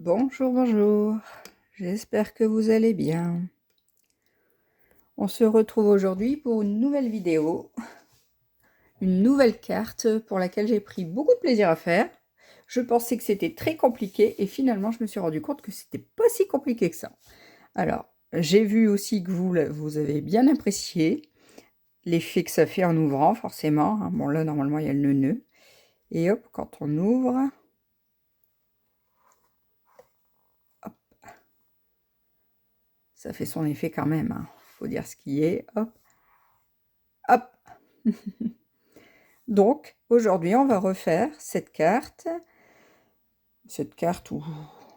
Bonjour, bonjour, j'espère que vous allez bien. On se retrouve aujourd'hui pour une nouvelle vidéo, une nouvelle carte pour laquelle j'ai pris beaucoup de plaisir à faire. Je pensais que c'était très compliqué et finalement je me suis rendu compte que c'était pas si compliqué que ça. Alors, j'ai vu aussi que vous avez bien apprécié l'effet que ça fait en ouvrant forcément. Bon là normalement il y a le nœud. Et hop, quand on ouvre... Ça fait son effet quand même, hein. Faut dire ce qui est. Hop. Hop. Donc, aujourd'hui, on va refaire cette carte. Cette carte ou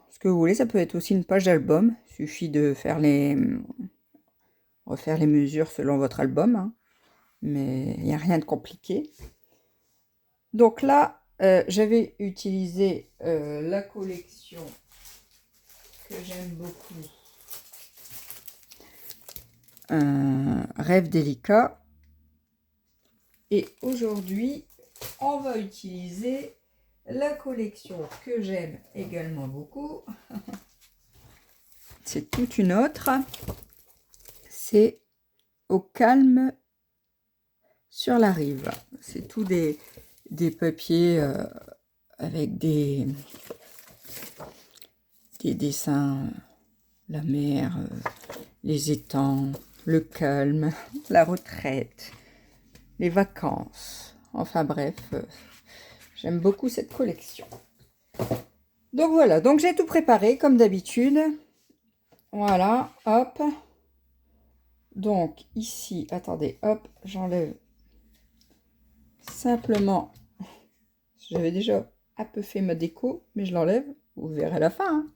ce que vous voulez, ça peut être aussi une page d'album. Il suffit de faire refaire les mesures selon votre album, hein. Mais il n'y a rien de compliqué. Donc là, j'avais utilisé la collection que j'aime beaucoup. Rêve délicat. Et aujourd'hui, on va utiliser la collection que j'aime également beaucoup. C'est toute une autre. C'est Au calme sur la rive. C'est tout des papiers avec des dessins, la mer, les étangs, le calme, la retraite, les vacances. Enfin bref, j'aime beaucoup cette collection. Donc voilà, donc j'ai tout préparé comme d'habitude. Voilà, hop. Donc ici, attendez, hop, j'enlève simplement. J'avais déjà un peu fait ma déco, mais je l'enlève, vous verrez à la fin, hein.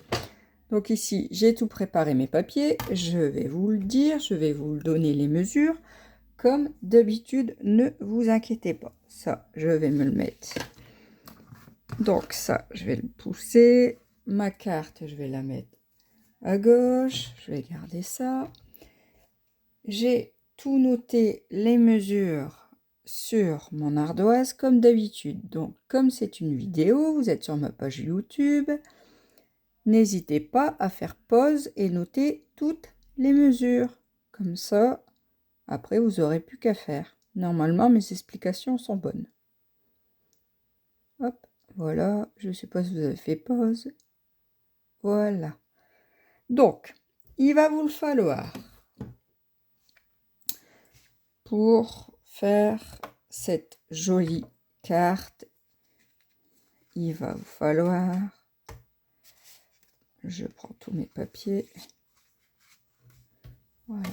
Donc ici, j'ai tout préparé mes papiers, je vais vous le dire, je vais vous donner les mesures. Comme d'habitude, ne vous inquiétez pas. Ça, je vais me le mettre. Donc ça, je vais le pousser. Ma carte, je vais la mettre à gauche. Je vais garder ça. J'ai tout noté, les mesures sur mon ardoise comme d'habitude. Donc, comme c'est une vidéo, vous êtes sur ma page YouTube. N'hésitez pas à faire pause et noter toutes les mesures. Comme ça, après, vous n'aurez plus qu'à faire. Normalement, mes explications sont bonnes. Hop, voilà. Je ne sais pas si vous avez fait pause. Voilà. Donc, il va vous le falloir pour faire cette jolie carte. Il va vous falloir... Je prends tous mes papiers. Voilà.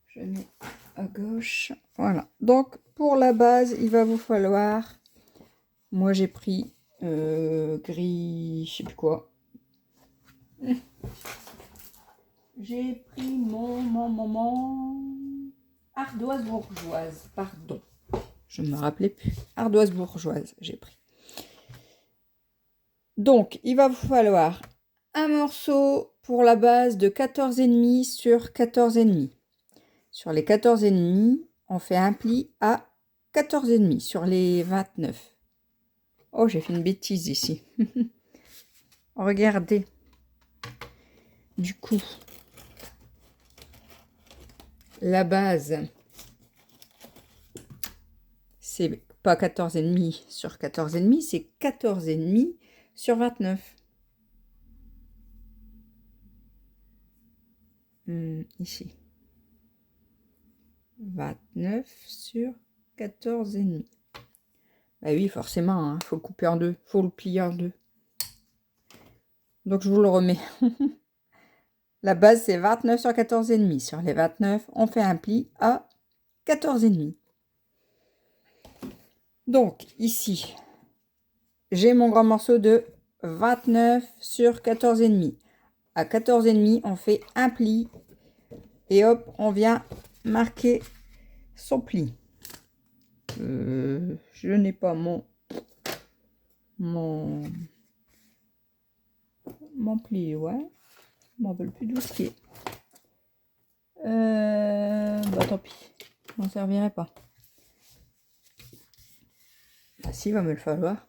Je mets à gauche. Voilà. Donc, pour la base, il va vous falloir... Moi, j'ai pris gris... Je sais plus quoi. J'ai pris mon ardoise bourgeoise. Pardon. Je ne me rappelais plus. Ardoise bourgeoise, j'ai pris. Donc, il va vous falloir un morceau pour la base de 14,5 sur 14,5. Sur les 14,5, on fait un pli à 14,5 sur les 29. Oh, j'ai fait une bêtise ici. Regardez. Du coup, la base, c'est pas 14,5 sur 14,5, c'est 14,5 sur 29. Ici. 29 sur 14,5. Bah oui, forcément, hein, faut le couper en deux, faut le plier en deux. Donc je vous le remets. La base, c'est 29 sur 14,5. Sur les 29, on fait un pli à 14,5. Donc ici, j'ai mon grand morceau de 29 sur 14,5. À 14,5, on fait un pli et hop, on vient marquer son pli. Je n'ai pas mon pli, ouais. Je m'en rappelle plus d'où ce qui est. Bah tant pis, je m'en servirai pas. Ah si, il va me le falloir.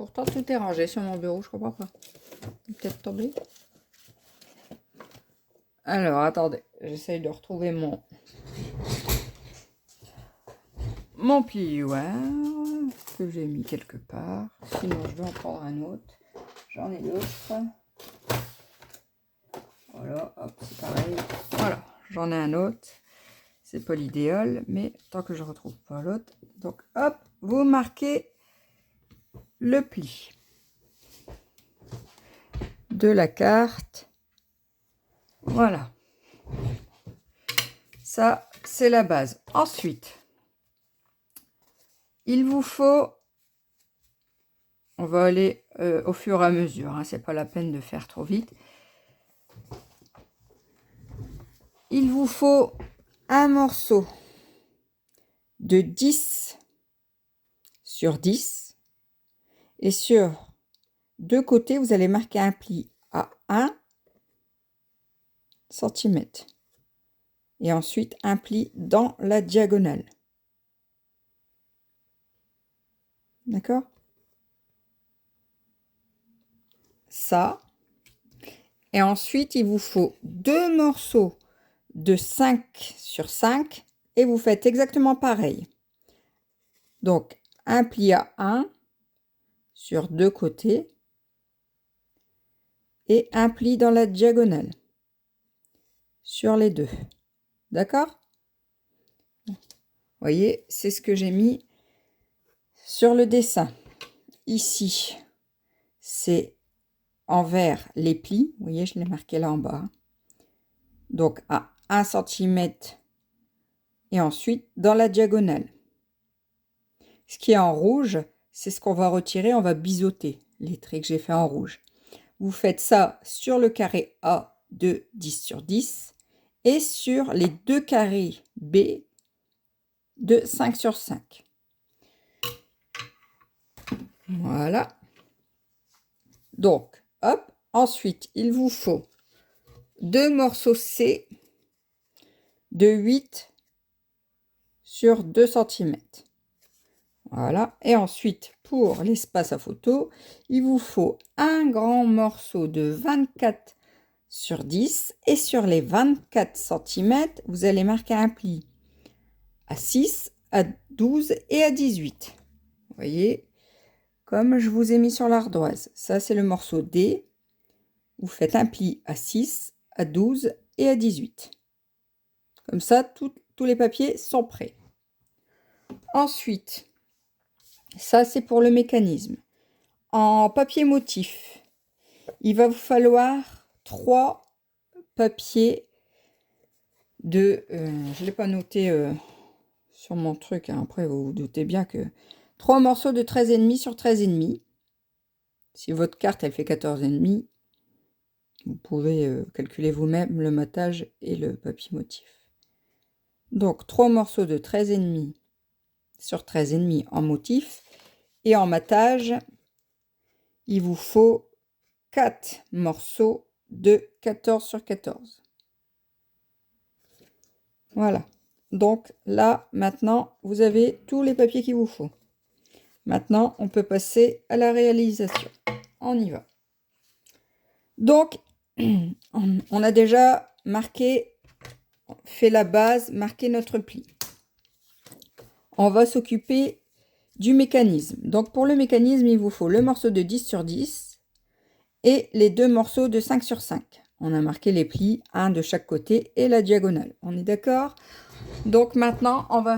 Pourtant, tout est rangé sur mon bureau, je comprends pas. Peut-être tombé. Alors, attendez, j'essaye de retrouver mon plioir que j'ai mis quelque part. Sinon, je vais en prendre un autre. J'en ai d'autres. Voilà, hop, c'est pareil. Voilà, j'en ai un autre. C'est pas l'idéal, mais tant que je retrouve pas l'autre. Donc, hop, vous marquez le pli de la carte. Voilà. Ça, c'est la base. Ensuite, il vous faut... On va aller au fur et à mesure. Hein, c'est pas la peine de faire trop vite. Il vous faut un morceau de 10 sur 10. Et sur deux côtés, vous allez marquer un pli à 1 cm. Et ensuite, un pli dans la diagonale. D'accord? Ça. Et ensuite, il vous faut deux morceaux de 5 sur 5. Et vous faites exactement pareil. Donc, un pli à 1 sur deux côtés. Et un pli dans la diagonale. Sur les deux. D'accord? Vous voyez, c'est ce que j'ai mis sur le dessin. Ici, c'est envers les plis. Vous voyez, je l'ai marqué là en bas. Donc, à 1 cm. Et ensuite, dans la diagonale. Ce qui est en rouge, c'est ce qu'on va retirer. On va biseauter les traits que j'ai fait en rouge. Vous faites ça sur le carré A de 10 sur 10. Et sur les deux carrés B de 5 sur 5. Voilà. Donc, hop. Ensuite, il vous faut deux morceaux C de 8 sur 2 cm. Voilà. Et ensuite, pour l'espace à photo, il vous faut un grand morceau de 24 sur 10. Et sur les 24 cm, vous allez marquer un pli à 6, à 12 et à 18. Vous voyez, comme je vous ai mis sur l'ardoise. Ça, c'est le morceau D. Vous faites un pli à 6, à 12 et à 18. Comme ça, tous les papiers sont prêts. Ensuite, ça, c'est pour le mécanisme. En papier motif, il va vous falloir 3 papiers de... je ne l'ai pas noté sur mon truc. Hein. Après, vous vous doutez bien que... 3 morceaux de 13,5 sur 13,5. Si votre carte, elle fait 14,5, vous pouvez calculer vous-même le matage et le papier motif. Donc, 3 morceaux de 13,5 sur 13,5 en motif. Et en matage, il vous faut 4 morceaux de 14 sur 14. Voilà. Donc là, maintenant, vous avez tous les papiers qu'il vous faut. Maintenant, on peut passer à la réalisation. On y va. Donc, on a déjà marqué, fait la base, marqué notre pli. On va s'occuper du mécanisme. Donc, pour le mécanisme, il vous faut le morceau de 10 sur 10 et les deux morceaux de 5 sur 5. On a marqué les plis, un de chaque côté et la diagonale. On est d'accord? Donc, maintenant, on va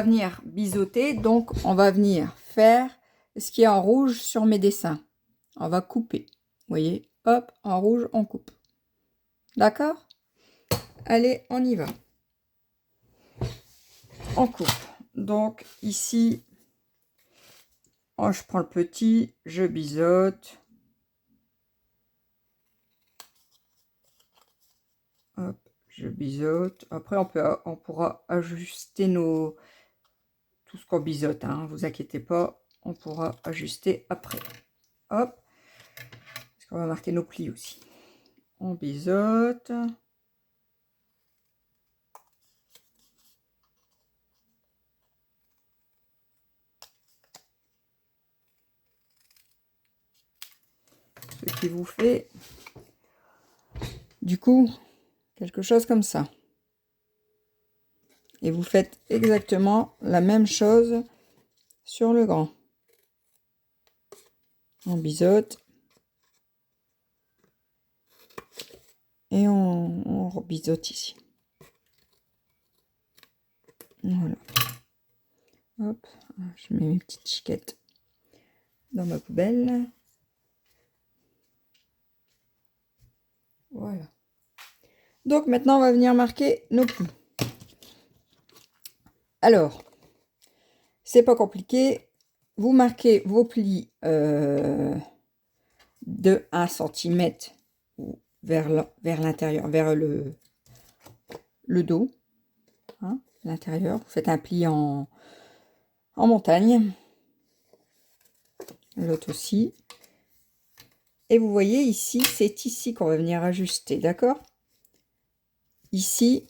venir biseauter. Donc, on va venir faire ce qui est en rouge sur mes dessins. On va couper. Vous voyez? Hop, en rouge, on coupe. D'accord? Allez, on y va. On coupe. Donc, ici, je prends le petit, je biseaute. Hop, je biseaute. Après, on pourra ajuster tout ce qu'on biseaute. Hein, vous inquiétez pas, on pourra ajuster après. Hop. Parce qu'on va marquer nos plis aussi. On biseaute. qui vous fait du coup quelque chose comme ça. Et vous faites exactement la même chose sur le grand. On biseaute. Et on rebiseaute ici. Voilà. Hop, je mets mes petites chiquettes dans ma poubelle. Voilà. Donc maintenant, on va venir marquer nos plis. Alors, c'est pas compliqué. Vous marquez vos plis de 1 cm vers l'intérieur, vers le dos. Hein, l'intérieur. Vous faites un pli en montagne. L'autre aussi. Et vous voyez ici, c'est ici qu'on va venir ajuster, d'accord? Ici,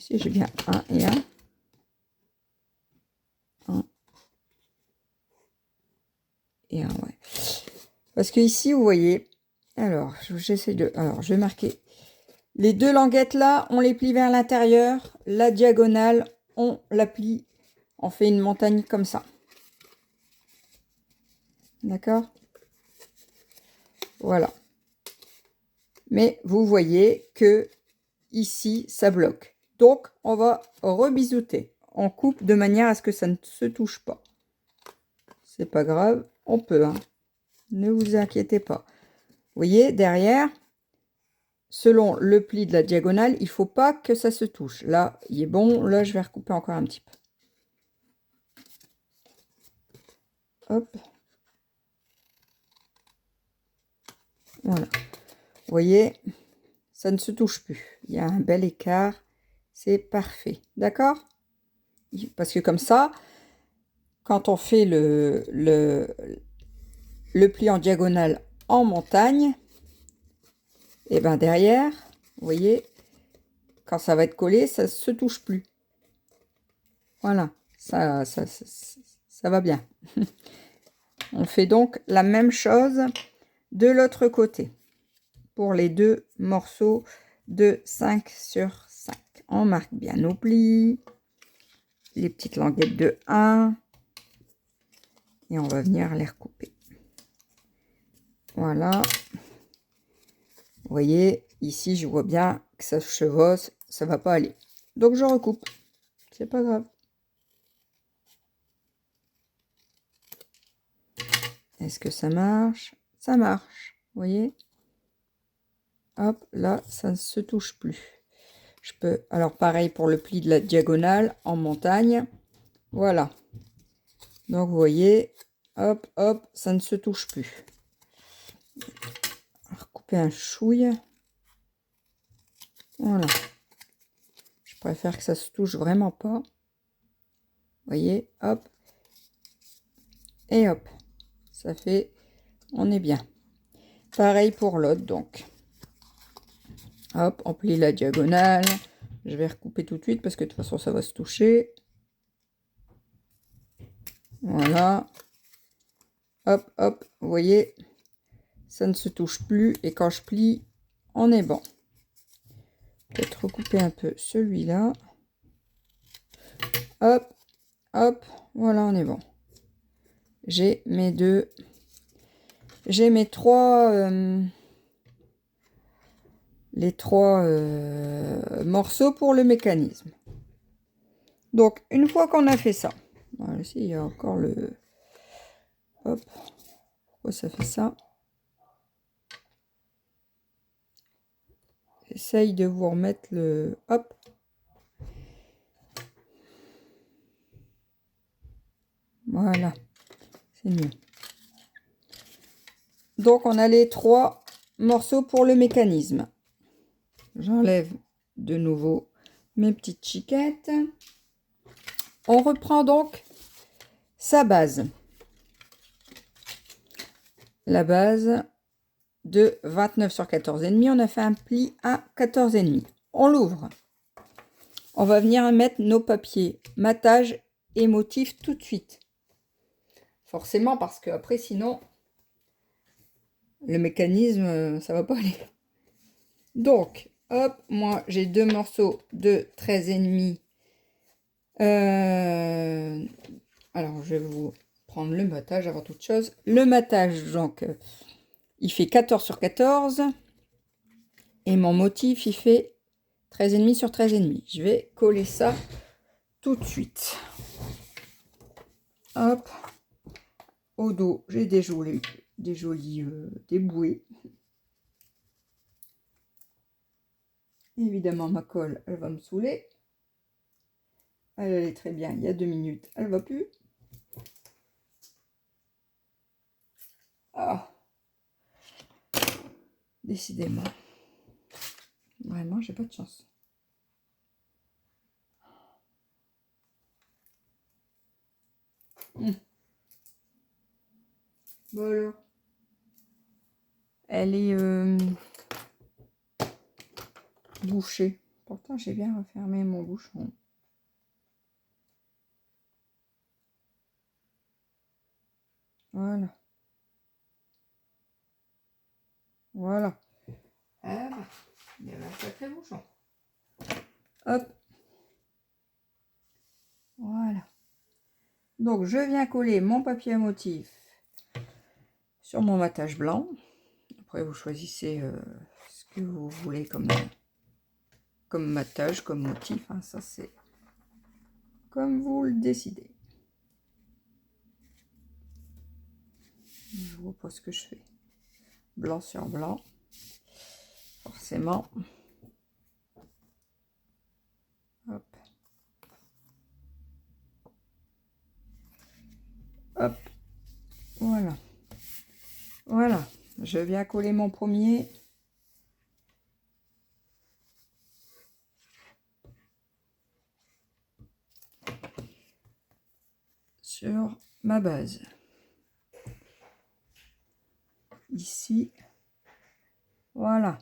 j'ai bien 1 et 1. 1 et 1, ouais. Parce que ici, vous voyez, alors, j'essaie de... Alors, je vais marquer... Les deux languettes là, on les plie vers l'intérieur. La diagonale, on la plie. On fait une montagne comme ça. D'accord? Voilà. Mais vous voyez que ici, ça bloque. Donc, on va rebisouter. On coupe de manière à ce que ça ne se touche pas. C'est pas grave, on peut. Hein. Ne vous inquiétez pas. Vous voyez, derrière, selon le pli de la diagonale, il ne faut pas que ça se touche. Là, il est bon. Là, je vais recouper encore un petit peu. Hop. Voilà. Vous voyez, ça ne se touche plus. Il y a un bel écart. C'est parfait. D'accord? Parce que comme ça, quand on fait le pli en diagonale en montagne, et bien derrière, vous voyez, quand ça va être collé, ça ne se touche plus. Voilà, ça va bien. On fait donc la même chose de l'autre côté pour les deux morceaux de 5 sur 5. On marque bien nos plis, les petites languettes de 1 et on va venir les recouper. Voilà. Vous voyez, ici, je vois bien que ça chevauche, ça va pas aller. Donc, je recoupe. C'est pas grave. Est-ce que ça marche? Ça marche. Vous voyez? Hop, là, ça ne se touche plus. Je peux... Alors, pareil pour le pli de la diagonale en montagne. Voilà. Donc, vous voyez, hop, hop, ça ne se touche plus. Recouper un chouille. Voilà. Je préfère que ça se touche vraiment pas. Vous voyez, hop. Et hop. Ça fait... On est bien. Pareil pour l'autre, donc. Hop, on plie la diagonale. Je vais recouper tout de suite parce que de toute façon, ça va se toucher. Voilà. Hop, hop. Vous voyez, ça ne se touche plus. Et quand je plie, on est bon. Peut-être recouper un peu celui-là. Hop, hop. Voilà, on est bon. J'ai mes deux... J'ai mes trois... les trois morceaux pour le mécanisme. Donc, une fois qu'on a fait ça, voilà, ici, il y a encore le... Hop, pourquoi ça fait ça? J'essaye de vous remettre le... Hop. Voilà, c'est mieux. Donc, on a les trois morceaux pour le mécanisme. J'enlève de nouveau mes petites chiquettes. On reprend donc sa base. La base de 29 sur 14,5. On a fait un pli à 14,5. On l'ouvre. On va venir mettre nos papiers matage et motifs tout de suite. Forcément, parce que après, sinon, le mécanisme, ça va pas aller. Donc, hop, moi, j'ai 2 morceaux de 13,5. Alors, je vais vous prendre le matage avant toute chose. Le matage, donc, il fait 14 sur 14. Et mon motif, il fait 13,5 sur 13,5. Je vais coller ça tout de suite. Hop. Au dos, j'ai des jolis déboués. Évidemment, ma colle, elle va me saouler. Elle allait très bien il y a 2 minutes, elle va plus. Ah, décidément. Vraiment, j'ai pas de chance. Bon alors. Elle est bouchée. Pourtant, j'ai bien refermé mon bouchon. Voilà. Voilà. Ah, il y avait un sacré bouchon. Hop. Voilà. Donc, je viens coller mon papier à motif sur mon matage blanc. Après, vous choisissez ce que vous voulez comme matage, comme motif. Hein. Ça, c'est comme vous le décidez. Je vois pas ce que je fais. Blanc sur blanc. Forcément. Hop. Hop. Voilà. Voilà. Je viens coller mon premier. Sur ma base. Ici. Voilà.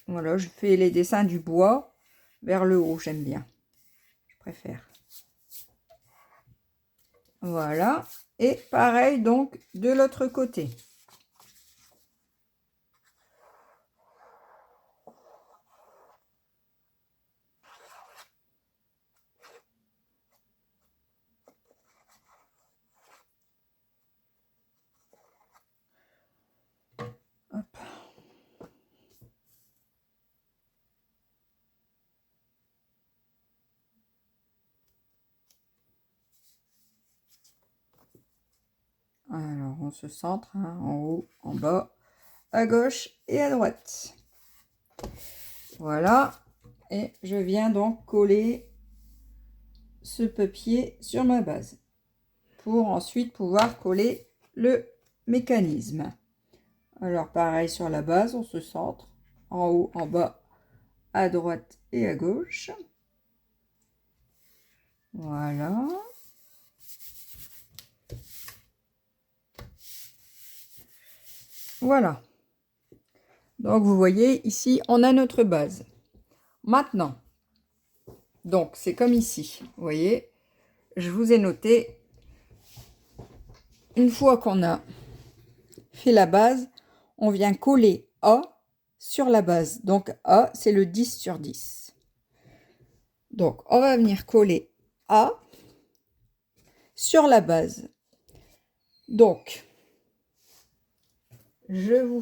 Voilà, je fais les dessins du bois vers le haut, j'aime bien. Je préfère. Voilà. Et pareil donc de l'autre côté. Hop. Alors, on se centre hein, en haut, en bas, à gauche et à droite. Voilà. Et je viens donc coller ce papier sur ma base pour ensuite pouvoir coller le mécanisme. Alors, pareil sur la base, on se centre en haut, en bas, à droite et à gauche. Voilà. Voilà. Donc, vous voyez, ici, on a notre base. Maintenant, donc, c'est comme ici. Vous voyez, je vous ai noté, une fois qu'on a fait la base, on vient coller A sur la base. Donc, A, c'est le 10 sur 10. Donc, on va venir coller A sur la base. Donc, je vous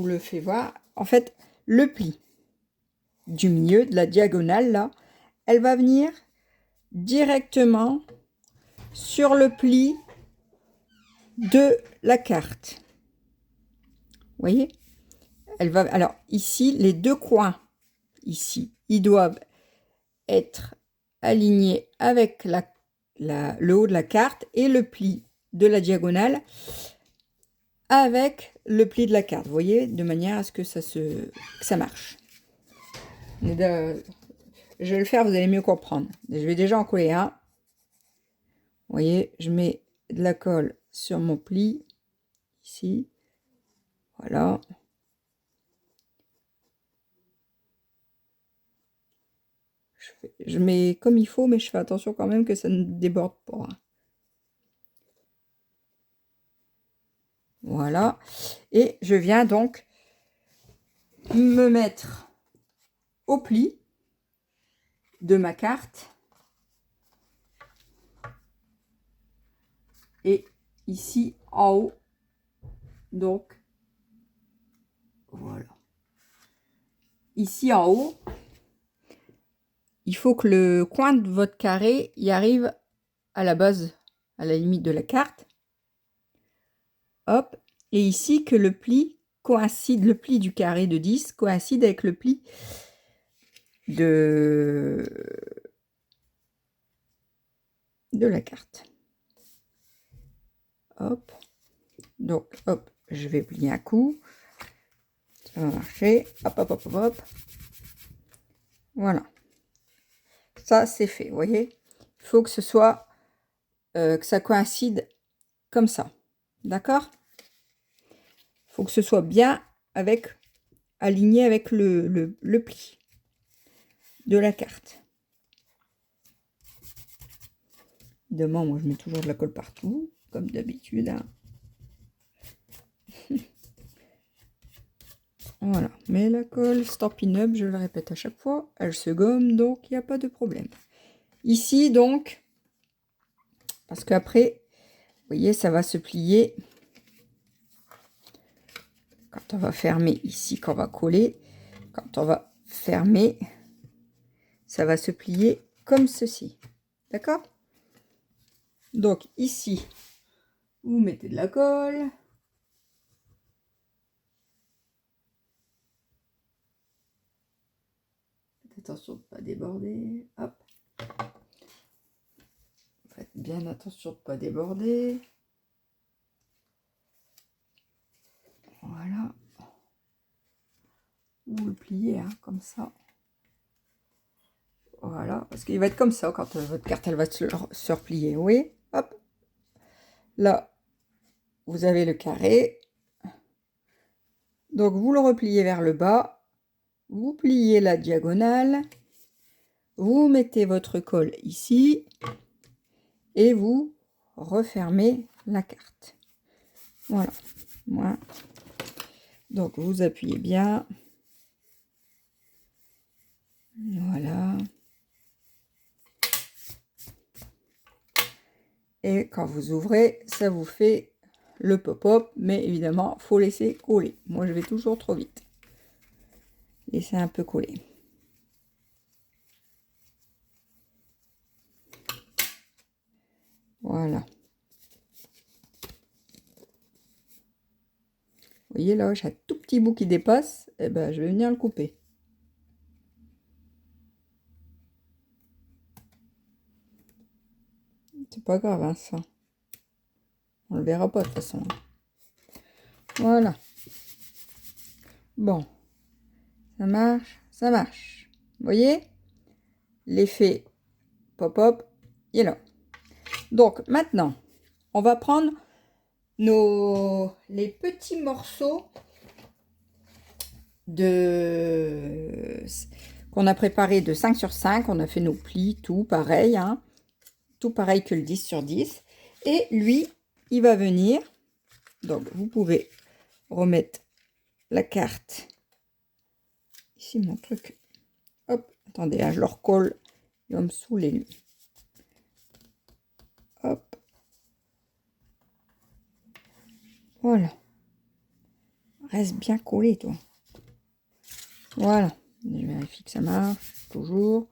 le fais voir. En fait, le pli du milieu, de la diagonale, là, elle va venir directement sur le pli de la carte. Vous voyez? Elle va, alors, ici, les deux coins, ici, ils doivent être alignés avec le haut de la carte et le pli de la diagonale avec le pli de la carte. Vous voyez? De manière à ce que ça marche. Je vais le faire, vous allez mieux comprendre. Je vais déjà en coller un. Vous voyez, je mets de la colle sur mon pli, ici. Voilà. Je mets comme il faut, mais je fais attention quand même que ça ne déborde pas, hein. Voilà. Et je viens donc me mettre au pli de ma carte. Et ici en haut. Donc, voilà. Ici en haut, il faut que le coin de votre carré y arrive à la base, à la limite de la carte. Hop. Et ici, que le pli coïncide, le pli du carré de 10 coïncide avec le pli de la carte. Hop. Donc, hop, je vais plier un coup. Ça va marcher. Hop, hop, hop, hop, hop. Voilà. Ça, c'est fait, vous voyez. Il faut que ce soit, que ça coïncide comme ça. D'accord? Il faut que ce soit bien avec, aligné avec le pli de la carte. Évidemment, moi, je mets toujours de la colle partout, comme d'habitude, hein. Voilà, mais la colle Stampin' Up, je le répète à chaque fois, elle se gomme, donc il n'y a pas de problème. Ici, donc, parce qu'après, vous voyez, ça va se plier. Quand on va fermer ici, quand on va coller, quand on va fermer, ça va se plier comme ceci. D'accord? Donc ici, vous mettez de la colle. Faites attention de ne pas déborder. Hop. Faites bien attention de ne pas déborder. Voilà. Vous le pliez, hein, comme ça. Voilà, parce qu'il va être comme ça quand votre carte elle va se replier. Oui, hop. Là, vous avez le carré. Donc, vous le repliez vers le bas. Vous pliez la diagonale. Vous mettez votre colle ici. Et vous refermez la carte. Voilà. Voilà. Donc, vous appuyez bien. Voilà. Et quand vous ouvrez, ça vous fait le pop-up, mais évidemment, faut laisser coller. Moi, je vais toujours trop vite. Laissez un peu coller. Voilà. Vous voyez là, j'ai un tout petit bout qui dépasse. Et ben, je vais venir le couper. C'est pas grave, hein, ça. On le verra pas de toute façon. Voilà. Bon. Ça marche, ça marche. Vous voyez? L'effet pop-up, il est là. Donc, maintenant, on va prendre les petits morceaux qu'on a préparé de 5 sur 5. On a fait nos plis, tout pareil, hein. Tout pareil que le 10 sur 10. Et lui, il va venir. Donc, vous pouvez remettre la carte. Ici, mon truc. Hop, attendez, hein, je le recolle. Il va me saouler, lui. Hop. Voilà. Reste bien collé, toi. Voilà. Je vérifie que ça marche. Toujours.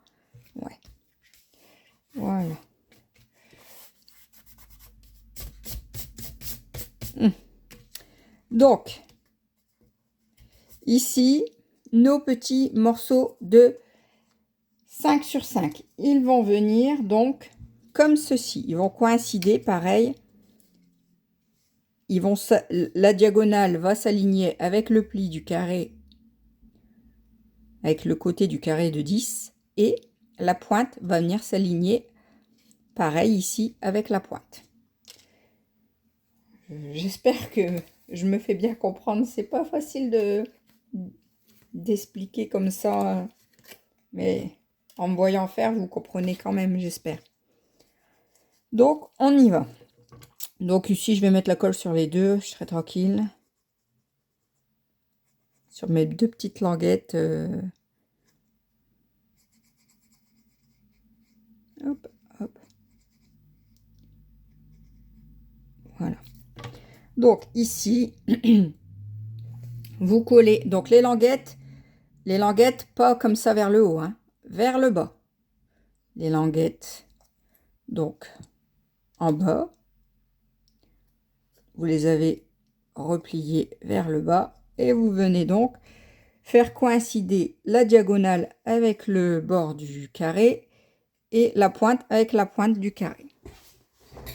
Ouais. Voilà. Donc, ici, nos petits morceaux de 5 sur 5. Ils vont venir donc comme ceci. Ils vont coïncider, pareil. La diagonale va s'aligner avec le pli du carré, avec le côté du carré de 10. Et la pointe va venir s'aligner, pareil ici, avec la pointe. J'espère que je me fais bien comprendre. C'est pas facile d'expliquer comme ça, mais En me voyant faire, vous comprenez quand même, j'espère. Donc, on y va. Donc ici, je vais mettre la colle sur les deux, je serai tranquille. Sur mes deux petites languettes. Hop, hop. Voilà. Donc ici, vous collez donc les languettes pas comme ça vers le haut, hein, vers le bas. Les languettes, donc en bas, vous les avez repliées vers le bas et vous venez donc faire coïncider la diagonale avec le bord du carré et la pointe avec la pointe du carré.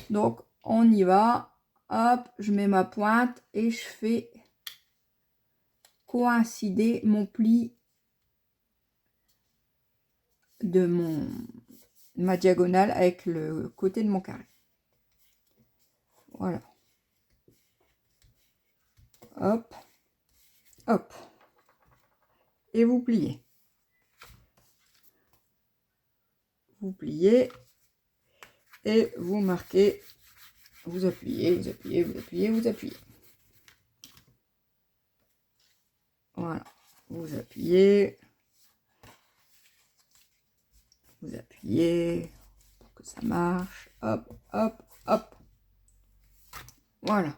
Donc on y va, hop, je mets ma pointe et je fais coïncider mon pli de ma diagonale avec le côté de mon carré. Voilà. Hop, hop. Et vous pliez. Vous pliez et vous marquez, vous appuyez, vous appuyez, vous appuyez, vous appuyez. Voilà. Vous appuyez. Vous appuyez pour que ça marche. Hop, hop, hop. Voilà.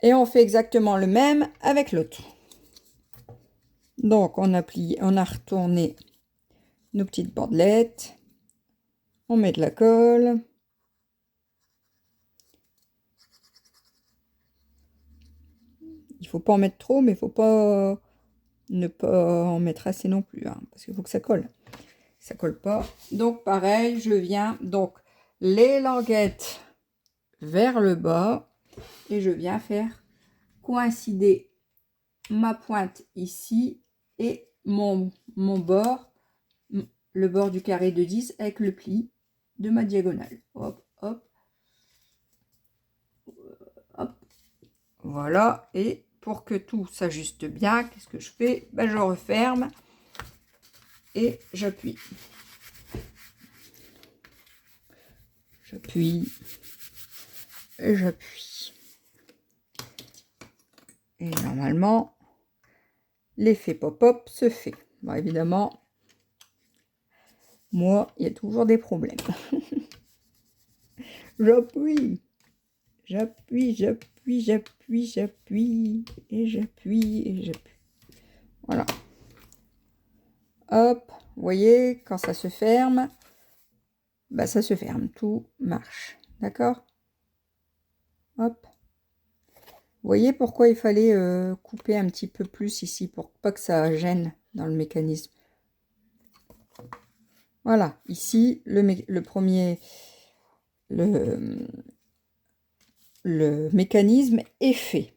Et on fait exactement le même avec l'autre. Donc on a plié, on a retourné nos petites bandelettes. On met de la colle. Il faut pas en mettre trop, mais il faut pas ne pas en mettre assez non plus, hein, parce qu'il faut que ça colle. Ça colle pas. Donc pareil, je viens donc les languettes vers le bas et je viens faire coïncider ma pointe ici et mon bord, le bord du carré de 10 avec le pli de ma diagonale. Hop, hop, hop. Voilà. Et pour que tout s'ajuste bien, qu'est-ce que je fais? Ben, je referme et j'appuie. J'appuie et j'appuie. Et normalement, l'effet pop-up se fait. Bon, évidemment, moi, il y a toujours des problèmes. J'appuie, j'appuie, j'appuie, j'appuie, j'appuie, et j'appuie, et j'appuie. Voilà. Hop, vous voyez, quand ça se ferme, bah ça se ferme, tout marche. D'accord? Hop. Vous voyez pourquoi il fallait couper un petit peu plus ici, pour pas que ça gêne dans le mécanisme. Voilà, ici, le premier, le mécanisme est fait.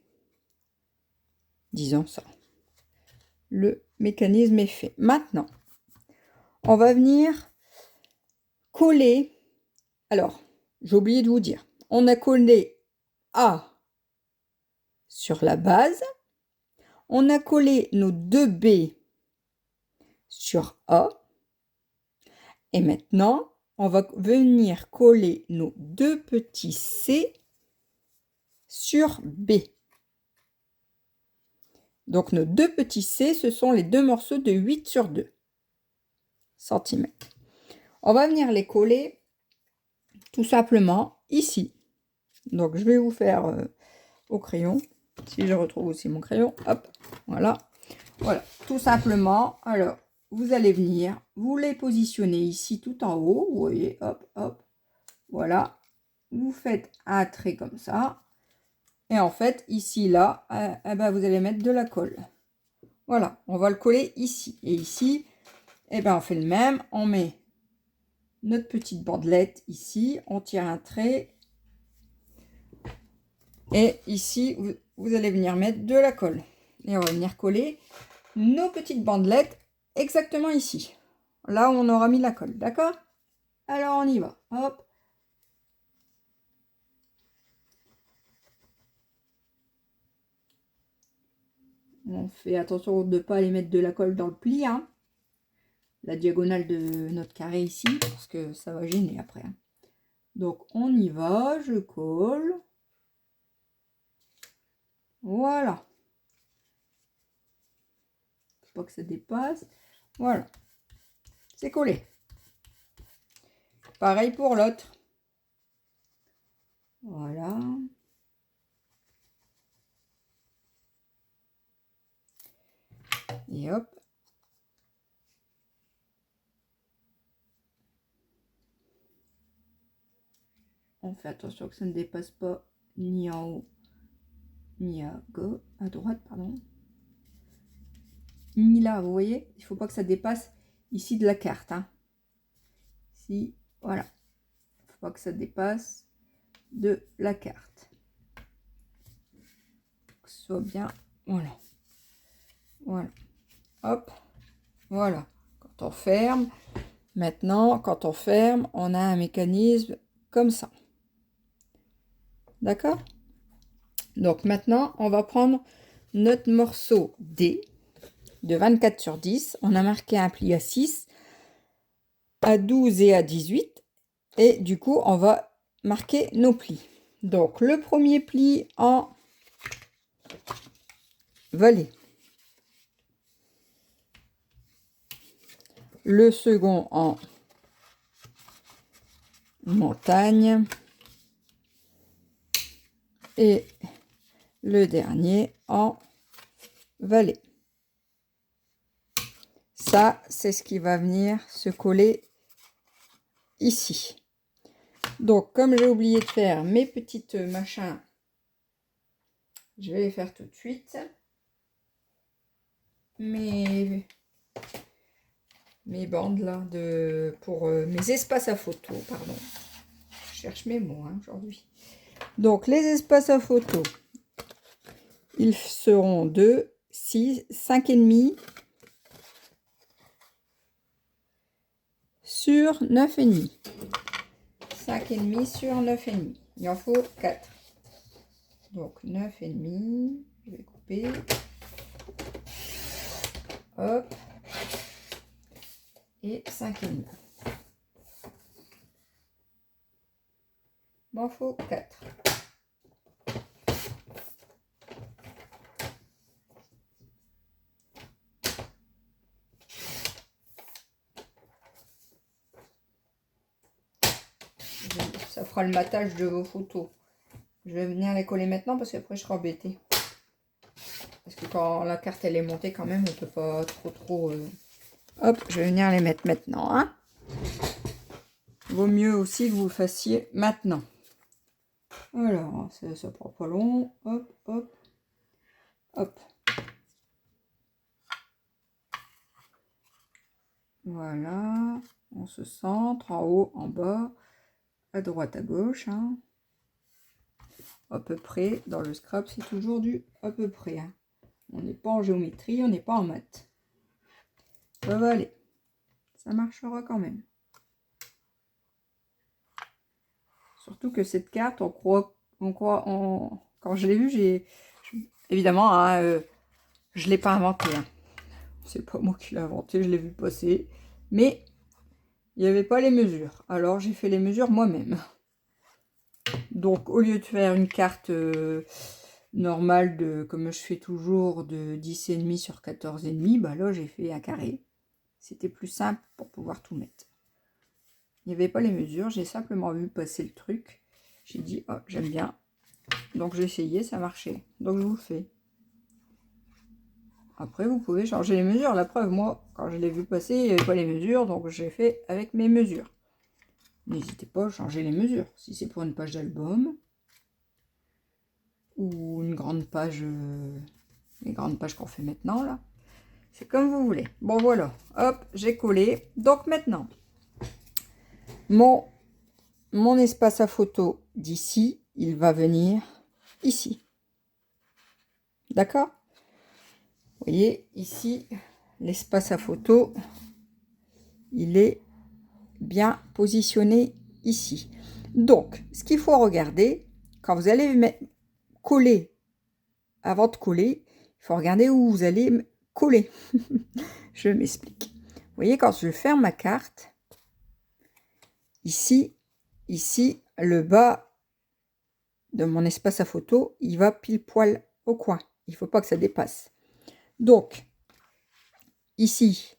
Disons ça. Le mécanisme est fait. Maintenant, on va venir coller. Alors, j'ai oublié de vous dire. On a collé A sur la base. On a collé nos deux B sur A. Et maintenant, on va venir coller nos deux petits C sur B. Donc, nos deux petits C, ce sont les deux morceaux de 8 sur 2 cm. On va venir les coller tout simplement ici. Donc, je vais vous faire au crayon. Si je retrouve aussi mon crayon. Hop, voilà. Voilà, tout simplement. Alors, vous allez venir, vous les positionnez ici tout en haut. Vous voyez, hop, hop. Voilà. Vous faites un trait comme ça. Et en fait, ici, là, ben, vous allez mettre de la colle. Voilà, on va le coller ici. Et ici, eh ben, on fait le même. On met notre petite bandelette ici. On tire un trait. Et ici, vous allez venir mettre de la colle. Et on va venir coller nos petites bandelettes exactement ici. Là où on aura mis la colle. D'accord? Alors, on y va. Hop. On fait attention de ne pas aller mettre de la colle dans le pli, hein. la diagonale de notre carré ici, parce que ça va gêner après. Hein. Donc on y va, je colle. Voilà. Faut pas que ça dépasse. Voilà. C'est collé. Pareil pour l'autre. Voilà. Et hop. On fait attention que ça ne dépasse pas ni en haut, ni à gauche, à droite, pardon. Ni là, vous voyez, il ne faut pas que ça dépasse ici de la carte. Hein. Ici, voilà. Il ne faut pas que ça dépasse de la carte. Que ce soit bien, voilà. Voilà. Hop, voilà. Quand on ferme, maintenant, quand on ferme, on a un mécanisme comme ça. D'accord? Donc maintenant, on va prendre notre morceau D de 24 sur 10. On a marqué un pli à 6, à 12 et à 18. Et du coup, on va marquer nos plis. Donc, le premier pli en vallée. Le second en montagne. Et le dernier en vallée. Ça, c'est ce qui va venir se coller ici. Donc, comme j'ai oublié de faire mes petites machins, je vais les faire tout de suite. Mes bandes là, pour mes espaces à photo, pardon. Je cherche mes mots hein, aujourd'hui. Donc, les espaces à photo, ils seront de 6, 5,5 sur 9,5. 5,5 sur 9,5. Il en faut 4. Donc 9,5. Je vais couper. Hop. Et 5,5. Il en faut 4. Ça fera le matage de vos photos. Je vais venir les coller maintenant parce qu'après je serai embêtée. Parce que quand la carte elle est montée quand même, on peut pas trop... Hop, je vais venir les mettre maintenant. Hein. Vaut mieux aussi que vous le fassiez maintenant. Alors, ça prend pas long. Hop, hop, hop. Voilà. On se centre en haut, en bas, à droite, à gauche. Hein. À peu près. Dans le scrap, c'est toujours du à peu près. Hein. On n'est pas en géométrie, on n'est pas en maths. Ça va aller. Ça marchera quand même. Surtout que cette carte, quand je l'ai vue, évidemment, hein, je ne l'ai pas inventée. Hein. C'est pas moi qui l'ai inventé, je l'ai vu passer. Mais il n'y avait pas les mesures. Alors j'ai fait les mesures moi-même. Donc au lieu de faire une carte normale, comme je fais toujours, de 10,5 sur 14,5, bah là j'ai fait un carré. C'était plus simple pour pouvoir tout mettre. Il n'y avait pas les mesures, j'ai simplement vu passer le truc. J'ai dit, oh, j'aime bien. Donc j'ai essayé, ça marchait. Donc je vous le fais. Après, vous pouvez changer les mesures. La preuve, moi, quand je l'ai vu passer, il n'y avait pas les mesures. Donc j'ai fait avec mes mesures. N'hésitez pas à changer les mesures. Si c'est pour une page d'album ou une grande page, les grandes pages qu'on fait maintenant, là. C'est comme vous voulez. Bon, voilà. Hop, j'ai collé. Donc maintenant, mon espace à photo d'ici, il va venir ici. D'accord? Vous voyez, ici, l'espace à photo, il est bien positionné ici. Donc, ce qu'il faut regarder, quand vous allez coller, avant de coller, il faut regarder où vous allez coller. Je m'explique. voyez, quand je ferme ma carte, ici, le bas de mon espace à photo, il va pile poil au coin. Il ne faut pas que ça dépasse. Donc, ici,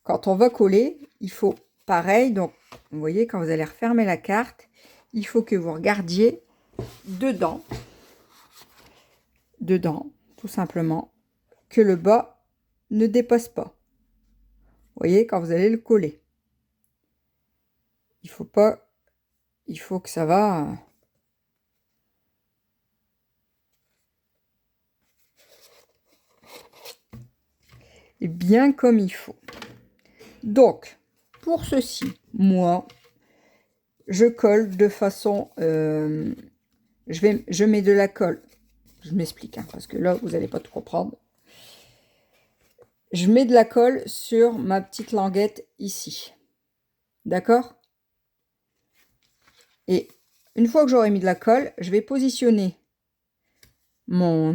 quand on va coller, il faut pareil. Donc, vous voyez, quand vous allez refermer la carte, il faut que vous regardiez dedans, tout simplement, que le bas ne dépasse pas. Vous voyez, quand vous allez le coller. Il faut pas, il faut que ça va. Et bien comme il faut. Donc, pour ceci, moi, je colle de façon... je mets de la colle. Je m'explique, hein, parce que là, vous n'allez pas tout comprendre. Je mets de la colle sur ma petite languette ici. D'accord? Et une fois que j'aurai mis de la colle, je vais positionner mon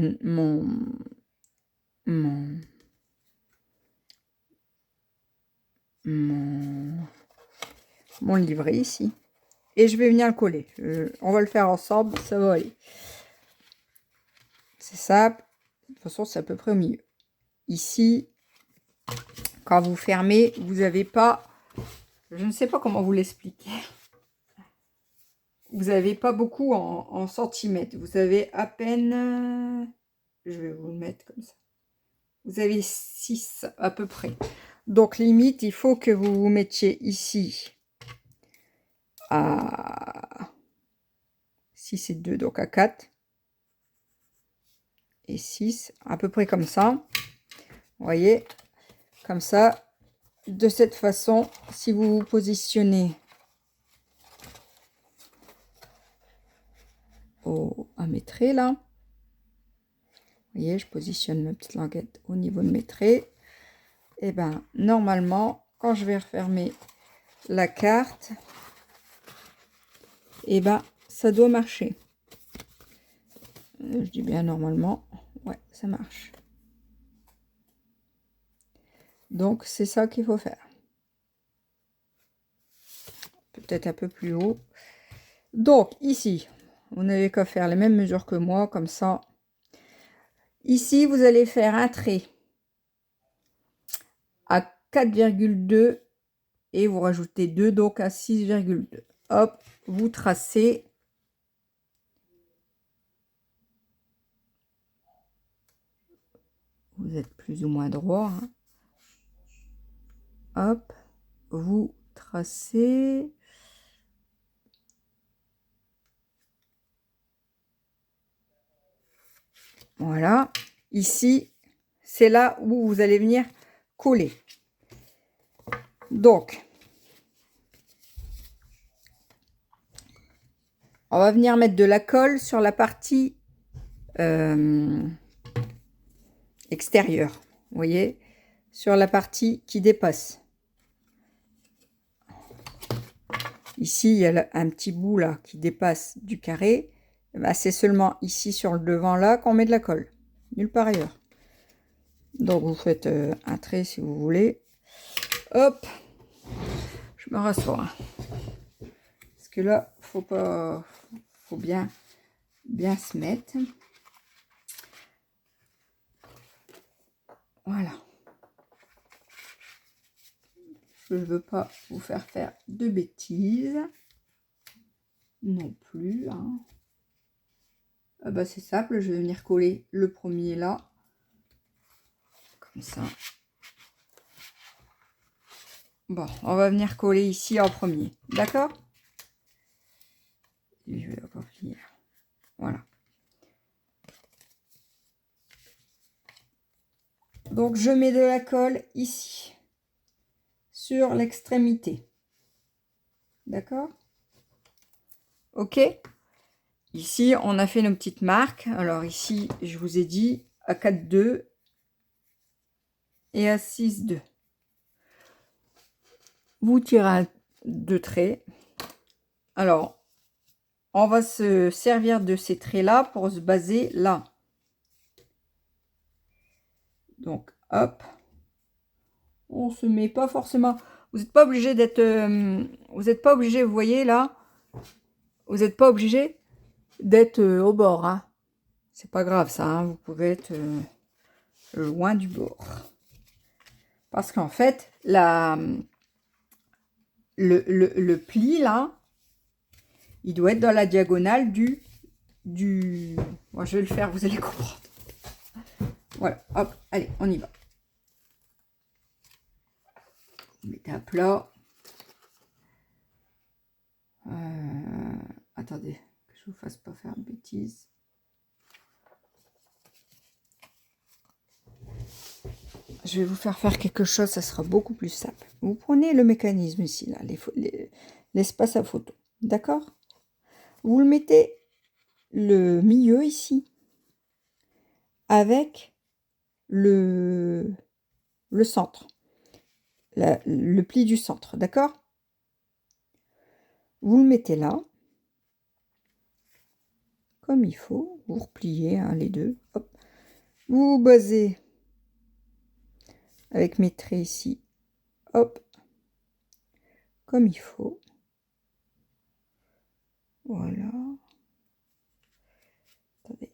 livret ici. Et je vais venir le coller. On va le faire ensemble, ça va aller. C'est simple. De toute façon, c'est à peu près au milieu. Ici, quand vous fermez, vous n'avez pas... Je ne sais pas comment vous l'expliquer. Vous n'avez pas beaucoup en centimètres. Vous avez à peine... Je vais vous le mettre comme ça. Vous avez 6 à peu près. Donc, limite, il faut que vous vous mettiez ici à 6 et 2, donc à 4. Et 6, à peu près comme ça. Vous voyez, comme ça. De cette façon, si vous vous positionnez à mes traits là, vous voyez, je positionne ma petite languette au niveau de mes traits. Et ben normalement, quand je vais refermer la carte, et ben ça doit marcher. Je dis bien normalement, ouais, ça marche. Donc c'est ça qu'il faut faire. Peut-être un peu plus haut. Donc ici, vous n'avez qu'à faire les mêmes mesures que moi, comme ça. Ici, vous allez faire un trait à 4,2 et vous rajoutez 2, donc à 6,2. Hop, vous tracez. Vous êtes plus ou moins droit. Hein. Hop, vous tracez. Voilà. Ici, c'est là où vous allez venir coller. Donc, on va venir mettre de la colle sur la partie extérieure. Vous voyez, sur la partie qui dépasse. Ici, il y a un petit bout là qui dépasse du carré. Bah, c'est seulement ici sur le devant là qu'on met de la colle. Nulle part ailleurs. Donc, vous faites un trait si vous voulez. Hop, je me rassois. Parce que là, faut bien se mettre. Voilà. Je ne veux pas vous faire de bêtises. Non plus. Hein. Ah bah, c'est simple, je vais venir coller le premier là. Comme ça. Bon, on va venir coller ici en premier. D'accord? Je vais encore finir. Voilà. Donc, je mets de la colle ici. Sur l'extrémité. D'accord? Ok? Ici, on a fait nos petites marques. Alors ici, je vous ai dit à 4,2 et à 6,2. Vous tirez 2 traits. Alors, on va se servir de ces traits-là pour se baser là. Donc, hop, On se met pas forcément... Vous n'êtes pas obligé d'être... vous n'êtes pas obligé, vous voyez là, vous n'êtes pas obligé d'être au bord. Hein. C'est pas grave ça, hein. Vous pouvez être loin du bord. Parce qu'en fait, le pli là, il doit être dans la diagonale du... Moi, je vais le faire, vous allez comprendre. Voilà, hop, allez, on y va. Vous mettez à plat. Attendez, que je vous fasse pas faire de bêtises. Je vais vous faire quelque chose, ça sera beaucoup plus simple. Vous prenez le mécanisme ici, là, l'espace à photo, d'accord? Vous le mettez le milieu ici, avec le centre, le pli du centre, d'accord? Vous le mettez là, comme il faut, vous repliez hein, les deux, hop. Vous vous basez avec mes traits ici, hop, comme il faut. Voilà. Attendez.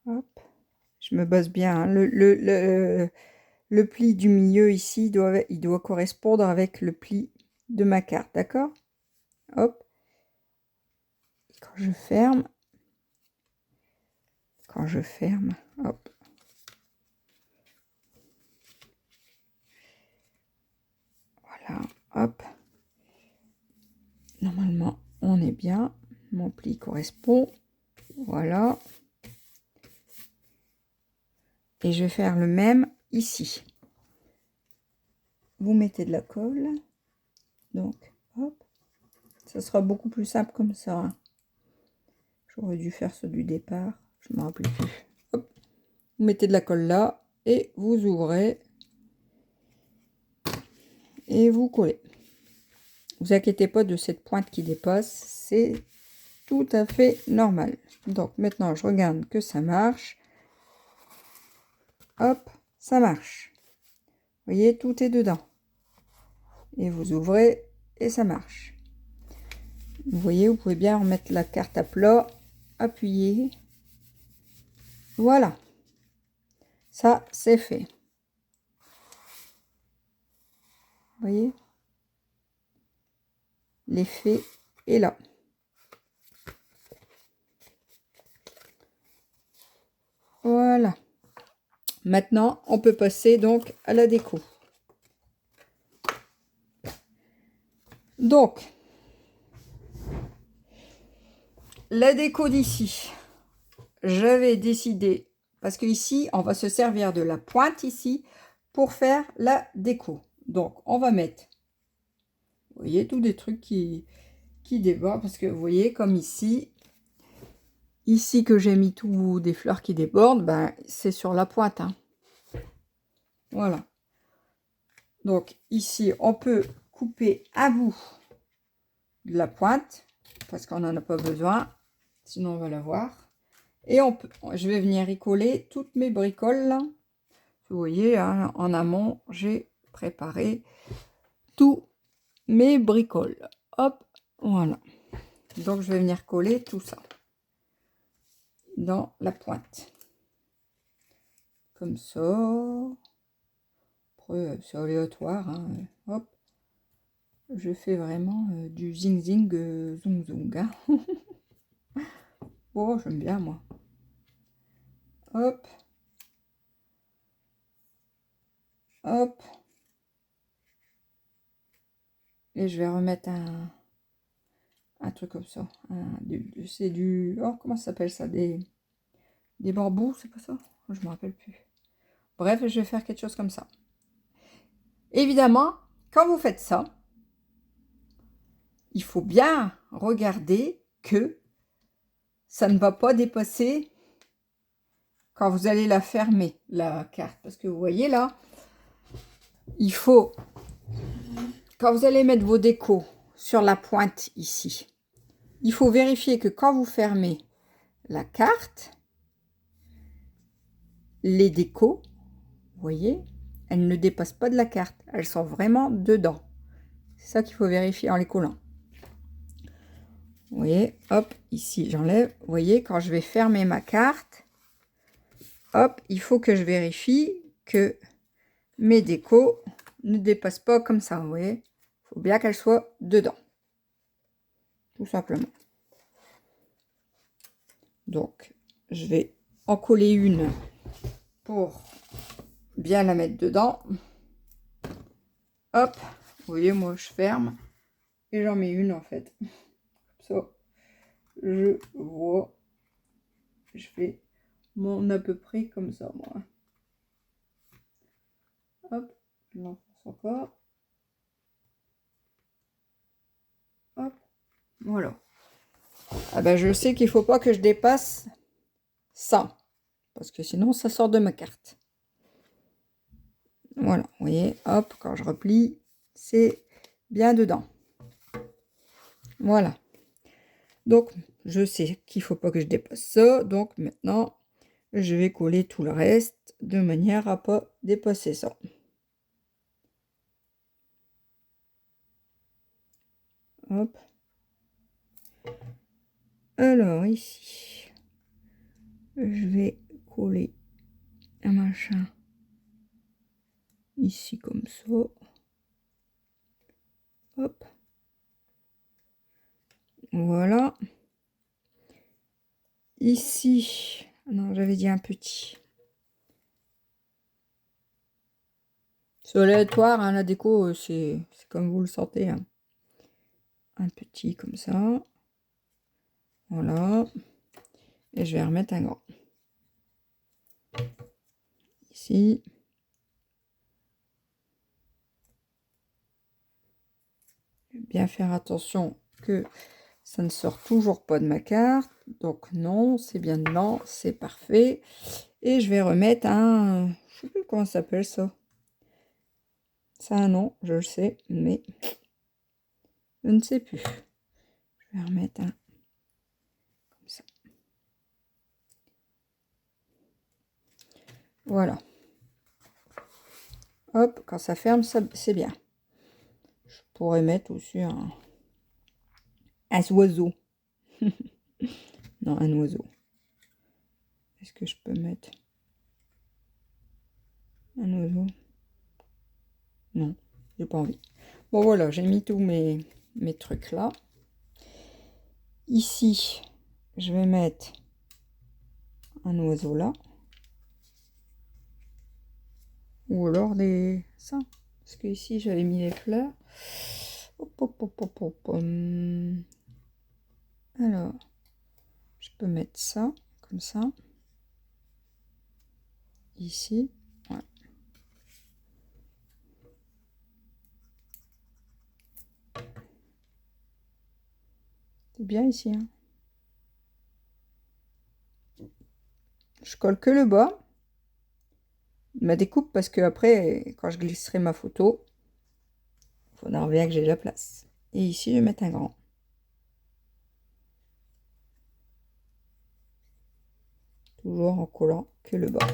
Hop. Je me base bien. Hein. Le pli du milieu ici, il doit correspondre avec le pli de ma carte, d'accord? Hop. Et quand je ferme, hop. Voilà, hop. Normalement, on est bien. Mon pli correspond. Voilà. Et je vais faire le même ici. Vous mettez de la colle. Donc, hop. Ça sera beaucoup plus simple comme ça. Hein. J'aurais dû faire ceux du départ. Je ne me rappelle plus. Hop. Vous mettez de la colle là. Et vous ouvrez. Et vous collez. Vous inquiétez pas de cette pointe qui dépasse. C'est tout à fait normal. Donc, maintenant, je regarde que ça marche. Hop, ça marche. Vous voyez, tout est dedans. Et vous ouvrez et ça marche. Vous voyez, vous pouvez bien remettre la carte à plat, appuyer. Voilà. Ça, c'est fait. Vous voyez? L'effet est là. Voilà. Maintenant, on peut passer donc à la déco. Donc, la déco d'ici, j'avais décidé, parce que ici, on va se servir de la pointe ici pour faire la déco. Donc, on va mettre, vous voyez, tous des trucs qui débordent, parce que vous voyez, comme ici que j'ai mis tout des fleurs qui débordent, ben, c'est sur la pointe. Hein. Voilà. Donc, ici, on peut couper un bout de la pointe, parce qu'on n'en a pas besoin, sinon on va la voir. Et je vais venir y coller toutes mes bricoles. Là. Vous voyez, hein, en amont, j'ai préparé tous mes bricoles. Hop, voilà. Donc, je vais venir coller tout ça dans la pointe. Comme ça. Après, c'est aléatoire. Hein. Hop. Je fais vraiment du zing zing zoom zoom. Hein. Oh, j'aime bien moi. Hop. Hop. Et je vais remettre un truc comme ça. C'est du... Oh, comment ça s'appelle ça? Des bambous, c'est pas ça? Je me rappelle plus. Bref, je vais faire quelque chose comme ça. Évidemment, quand vous faites ça, il faut bien regarder que ça ne va pas dépasser quand vous allez la fermer, la carte. Parce que vous voyez là, il faut, quand vous allez mettre vos décos sur la pointe ici, il faut vérifier que quand vous fermez la carte, les décos vous voyez, elles ne dépassent pas de la carte. Elles sont vraiment dedans. C'est ça qu'il faut vérifier en les collant. Vous voyez, hop, ici j'enlève. Vous voyez, quand je vais fermer ma carte, hop, il faut que je vérifie que mes décos ne dépassent pas comme ça. Vous voyez, il faut bien qu'elles soient dedans. Tout simplement. Donc, je vais en coller une pour bien la mettre dedans. Hop, vous voyez, moi je ferme et j'en mets une en fait. Ça, je vois. Je fais mon à peu près comme ça, moi. Hop, je l'enfonce encore. Hop, voilà. Ah ben, je sais qu'il ne faut pas que je dépasse 100. Parce que sinon, ça sort de ma carte. Voilà, vous voyez, hop, quand je replie, c'est bien dedans. Voilà. Donc, je sais qu'il ne faut pas que je dépasse ça. Donc, maintenant, je vais coller tout le reste de manière à ne pas dépasser ça. Hop. Alors, ici, je vais coller un machin ici comme ça. Hop. Voilà. Ici, non, j'avais dit un petit. C'est aléatoire, hein, la déco, c'est comme vous le sentez. Hein. Un petit comme ça. Voilà. Et je vais remettre un grand. Ici. Bien faire attention que ça ne sort toujours pas de ma carte. Donc non, c'est bien dedans, c'est parfait. Et je vais remettre un... Je sais plus comment ça s'appelle ça. Ça a un nom, je le sais, mais je ne sais plus. Je vais remettre un comme ça. Voilà. Hop, quand ça ferme, ça c'est bien. Je pourrais mettre aussi un oiseau. Non, un oiseau. Est-ce que je peux mettre un oiseau? Non, j'ai pas envie. Bon voilà, j'ai mis tous mes trucs là. Ici, je vais mettre un oiseau là. Ou alors des... ça. Parce que ici, j'avais mis les fleurs. Hop, hop, hop, hop, hop. Alors, je peux mettre ça, comme ça. Ici. Ouais. C'est bien ici. Hein. Je colle que le bas. Ma découpe parce que après, quand je glisserai ma photo, il faudra bien que j'ai la place. Et ici, je vais mettre un grand. Toujours en collant que le bas.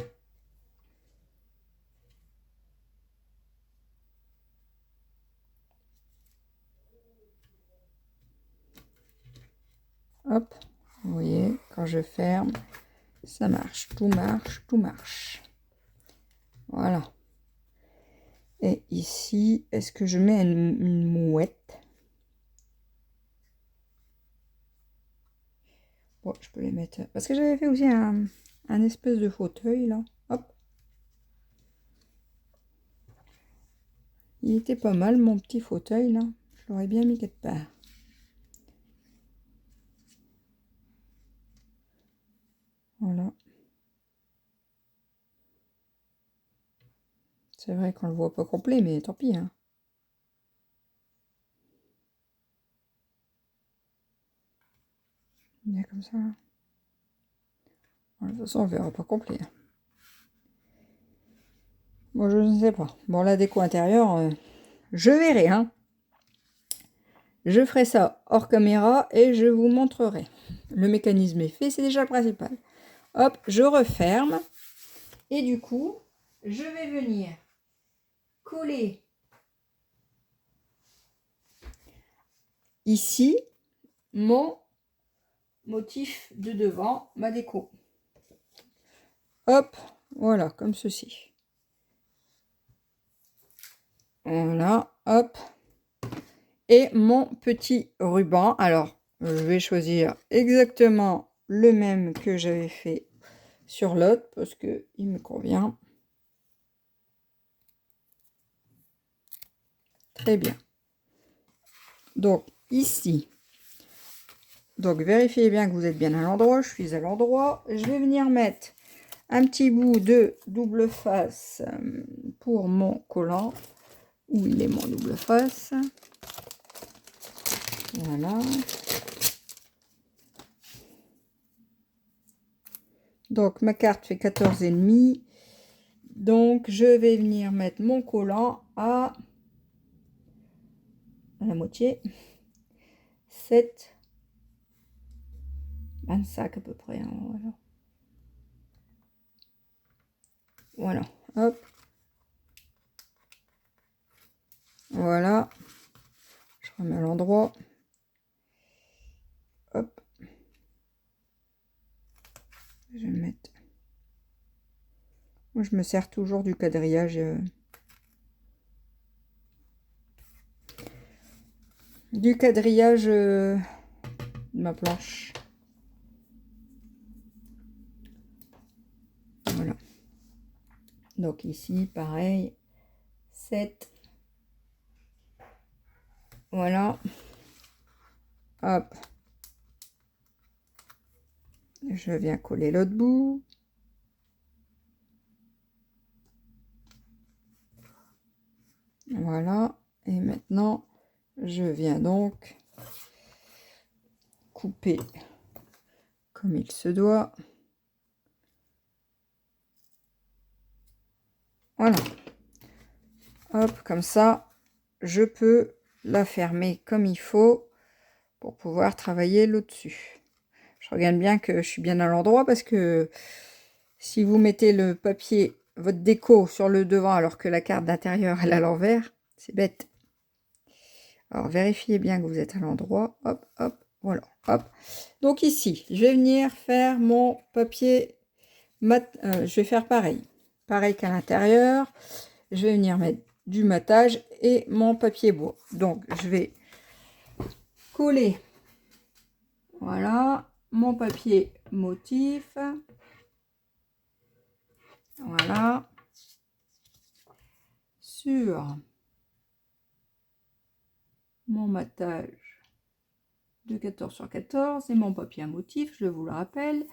Hop, vous voyez, quand je ferme, ça marche, tout marche, tout marche. Voilà. Et ici, est-ce que je mets une mouette? Bon, je peux les mettre... Parce que j'avais fait aussi un espèce de fauteuil, là. Hop. Il était pas mal, mon petit fauteuil, là. Je l'aurais bien mis quelque part. Voilà. C'est vrai qu'on le voit pas complet, mais tant pis, hein. Bien comme ça. Bon, de toute façon, on verra pas complet. Hein. Bon, je ne sais pas. Bon, la déco intérieure, je verrai, hein. Je ferai ça hors caméra et je vous montrerai. Le mécanisme est fait, c'est déjà le principal. Hop, je referme. Et du coup, je vais venir coller ici mon motif de devant, ma déco. Hop, voilà, comme ceci. Voilà, hop. Et mon petit ruban. Alors, je vais choisir exactement le même que j'avais fait sur l'autre parce que il me convient. Très bien. Donc, ici, donc vérifiez bien que vous êtes bien à l'endroit. Je suis à l'endroit. Je vais venir mettre un petit bout de double face pour mon collant. Où il est mon double face? Voilà. Donc, ma carte fait 14,5. Donc, je vais venir mettre mon collant à la moitié. 7, 25 à peu près. Hein, voilà. Voilà. Hop. Voilà. Je remets à l'endroit. Hop. Je vais mettre. Moi, je me sers toujours du quadrillage. Du quadrillage de ma planche. Voilà. Donc ici, pareil. 7. Voilà. Hop. Je viens coller l'autre bout. Voilà. Et maintenant, je viens donc couper comme il se doit. Voilà. Hop, comme ça, je peux la fermer comme il faut pour pouvoir travailler là-dessus. Je regarde bien que je suis bien à l'endroit parce que si vous mettez le papier, votre déco sur le devant alors que la carte d'intérieur elle est à l'envers, c'est bête. Alors vérifiez bien que vous êtes à l'endroit. Hop, hop, voilà, hop. Donc ici, je vais venir faire mon papier mat. Je vais faire pareil. Pareil qu'à l'intérieur. Je vais venir mettre du matage et mon papier bois. Donc je vais coller, voilà, mon papier motif. Voilà. Sur mon matage de 14 sur 14 et mon papier à motif, je vous le rappelle,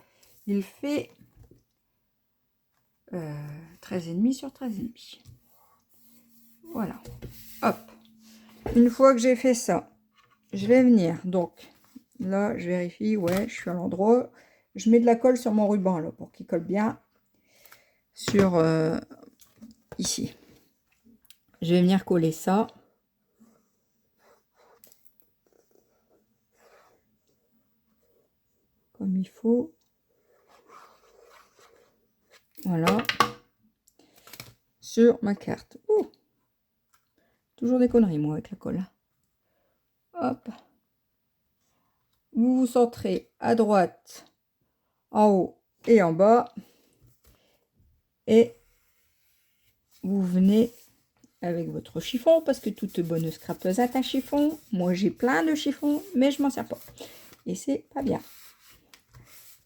il fait 13,5 sur 13,5. Voilà. Hop. Une fois que j'ai fait ça, je vais venir. Donc là, je vérifie. Ouais, je suis à l'endroit. Je mets de la colle sur mon ruban là pour qu'il colle bien sur ici. Je vais venir coller ça. Comme il faut. Voilà. Sur ma carte. Ouh. Toujours des conneries, moi, avec la colle. Hop. Vous vous centrez à droite, en haut et en bas. Et vous venez avec votre chiffon, parce que toute bonne scrapeuse a un chiffon. Moi, j'ai plein de chiffons, mais je m'en sers pas. Et c'est pas bien.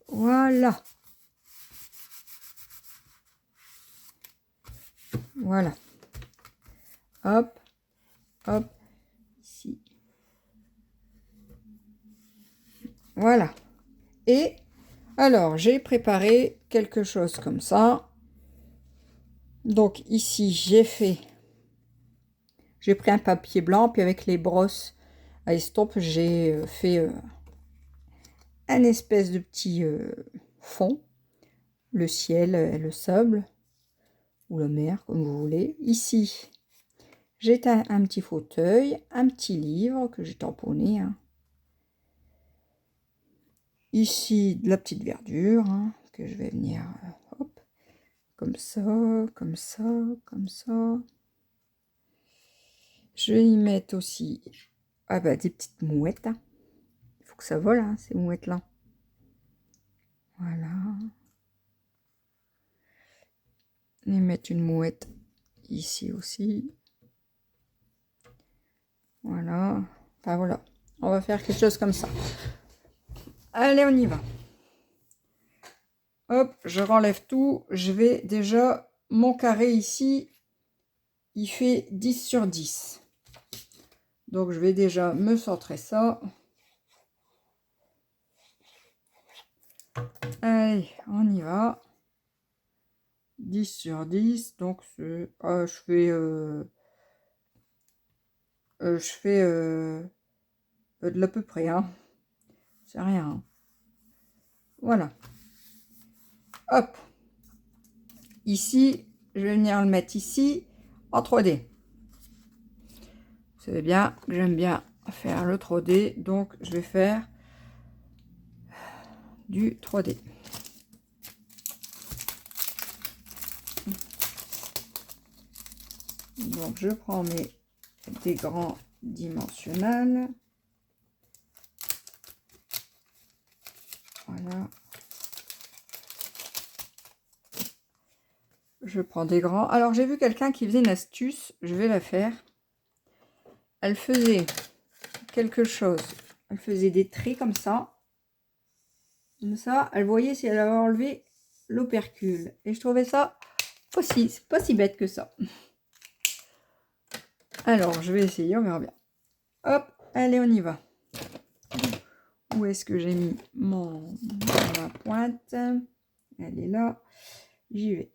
Voilà. Voilà. Hop. Hop. Ici. Voilà. Et alors, j'ai préparé quelque chose comme ça. Donc ici, j'ai pris un papier blanc, puis avec les brosses à estompe, j'ai fait un espèce de petit fond. Le ciel et le sable, ou la mer, comme vous voulez. Ici, j'ai un petit fauteuil, un petit livre que j'ai tamponné. Hein. Ici, de la petite verdure, hein, que je vais venir comme ça, comme ça, comme ça. Je vais y mettre aussi des petites mouettes. Il faut que ça vole, hein, ces mouettes-là. Voilà. Et mettre une mouette ici aussi. Voilà. Enfin voilà. On va faire quelque chose comme ça. Allez, on y va. Hop, je renlève tout. Je vais déjà... Mon carré ici, il fait 10 sur 10. Donc, je vais déjà me centrer ça. Allez, on y va. 10 sur 10. Donc, je fais de l'à peu près. Hein. C'est rien. Hein. Voilà. Hop. Ici, je vais venir le mettre ici en 3D. Vous savez bien que j'aime bien faire le 3D. Donc, je vais faire du 3D. Donc, je prends des grands dimensionnels. Voilà. Je prends des grands. Alors, j'ai vu quelqu'un qui faisait une astuce. Je vais la faire. Elle faisait quelque chose. Elle faisait des traits comme ça. Comme ça, elle voyait si elle avait enlevé l'opercule. Et je trouvais ça aussi, c'est pas si bête que ça. Alors, je vais essayer, on verra bien. Hop, allez, on y va. Où est-ce que j'ai mis ma pointe? Elle est là. J'y vais.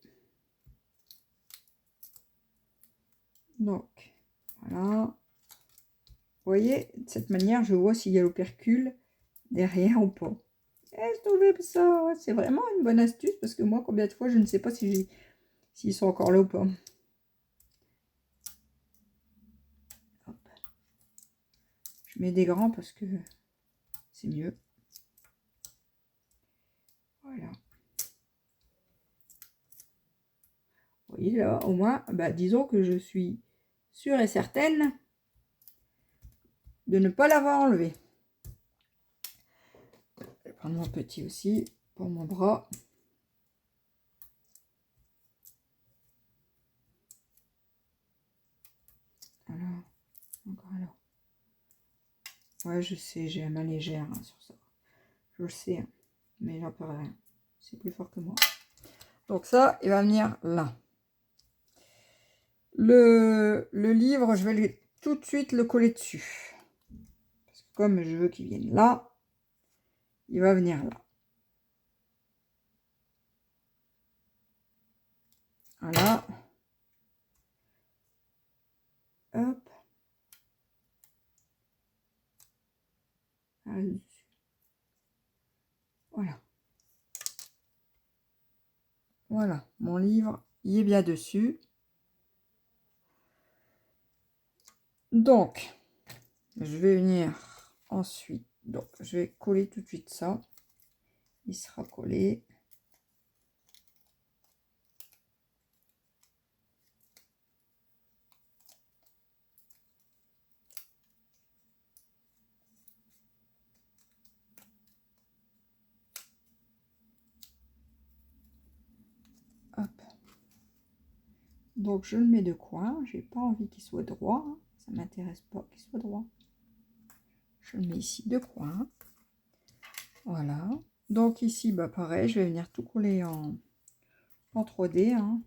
Donc, voilà. Vous voyez, de cette manière, je vois s'il y a l'opercule derrière ou pas. Je trouvais ça, c'est vraiment une bonne astuce parce que moi, combien de fois, je ne sais pas s'ils sont encore là ou pas. Hop. Je mets des grands parce que c'est mieux. Voilà. Vous voyez là, au moins, disons que je suis sûre et certaine de ne pas l'avoir enlevé. Je vais prendre mon petit aussi pour mon bras. Voilà. Encore là. Ouais, je sais, j'ai la main légère hein, sur ça. Je le sais, hein, mais j'en peux rien. C'est plus fort que moi. Donc ça, il va venir là. Le livre, je vais tout de suite le coller dessus. Parce que comme je veux qu'il vienne là, il va venir là. Voilà. Hop. Là-dessus. Voilà. Voilà, mon livre, il est bien dessus. Donc, je vais venir ensuite. Donc, je vais coller tout de suite ça. Il sera collé. Hop. Donc, je le mets de coin. J'ai pas envie qu'il soit droit. Hein. Ça m'intéresse pas qu'il soit droit. Je le mets ici de coin. Voilà. Donc, ici, pareil, je vais venir tout coller en 3D. Hein.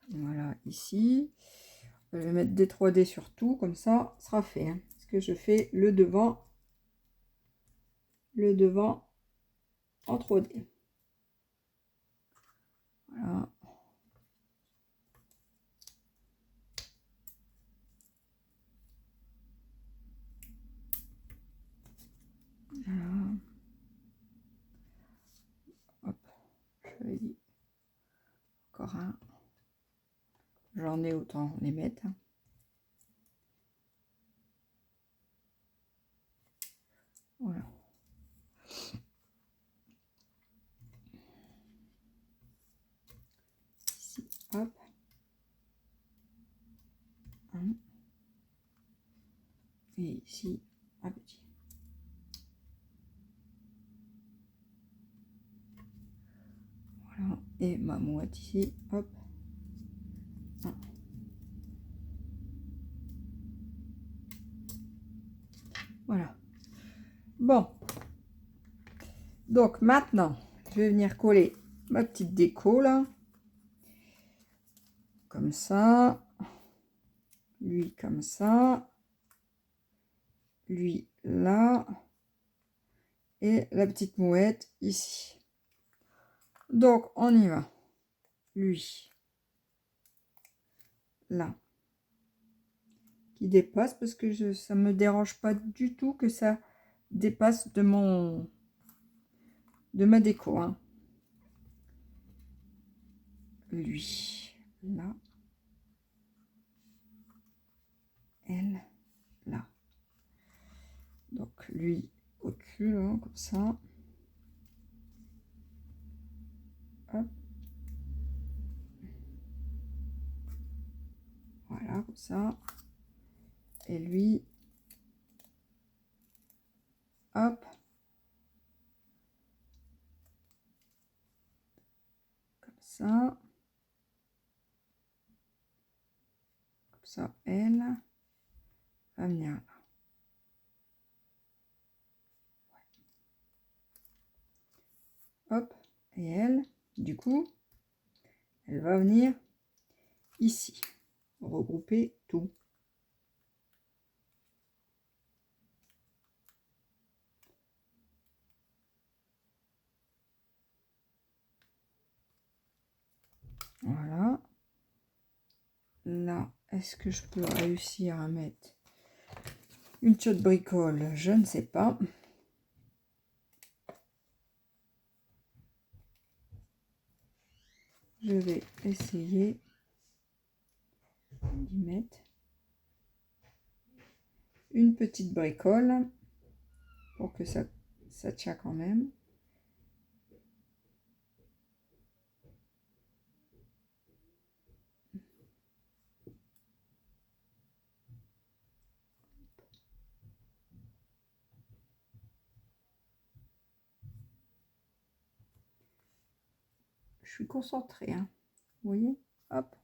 Voilà, ici. Je vais mettre des 3D sur tout, comme ça, sera fait. Hein. Parce que je fais le devant en 3D. Voilà. Voilà. Hop, je vais encore un. j'en ai autant les mettre. Voilà. Ici, hop. Un. Et ici, un petit. Voilà. Et ma mouette ici, hop. Un. Voilà. Bon. Donc maintenant, je vais venir coller ma petite déco là. Comme ça. Lui comme ça. Lui là. Et la petite mouette ici. Donc on y va. Lui. Là. Qui dépasse parce que ça me dérange pas du tout que ça dépasse de ma déco, hein. Lui là, elle là, donc lui au-dessus là, comme ça, hop, voilà, comme ça, et lui, hop, comme ça, elle va venir là. Hop, et elle, du coup, elle va venir ici, regrouper tout. Voilà. Là, est-ce que je peux réussir à mettre une chaude bricole? Je ne sais pas. Je vais essayer d'y mettre une petite bricole pour que ça tient quand même. Je suis concentrée, hein. Vous voyez, hop.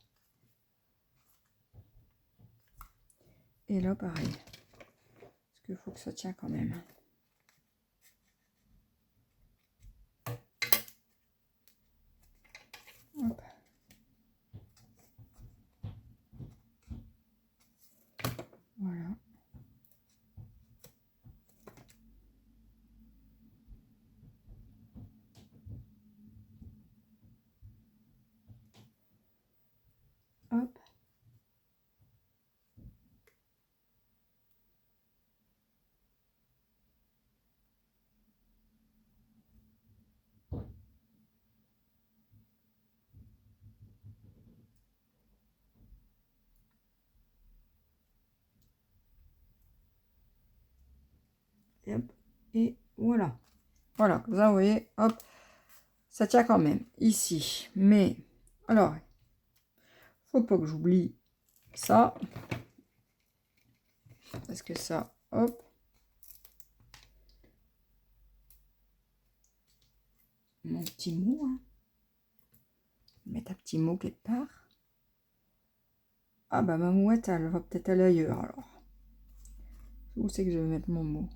Et là, pareil. Parce qu'il faut que ça tient quand même. Hop. Voilà. Hop. Et hop. Et voilà. Voilà, comme ça, vous voyez, hop. Ça tient quand même ici. Mais, alors, faut pas que j'oublie ça. Parce que ça, hop. Mon petit mot, hein. Mettre un petit mot quelque part. Ah bah ma mouette, elle va peut-être aller ailleurs alors. Où c'est que je vais mettre mon mot?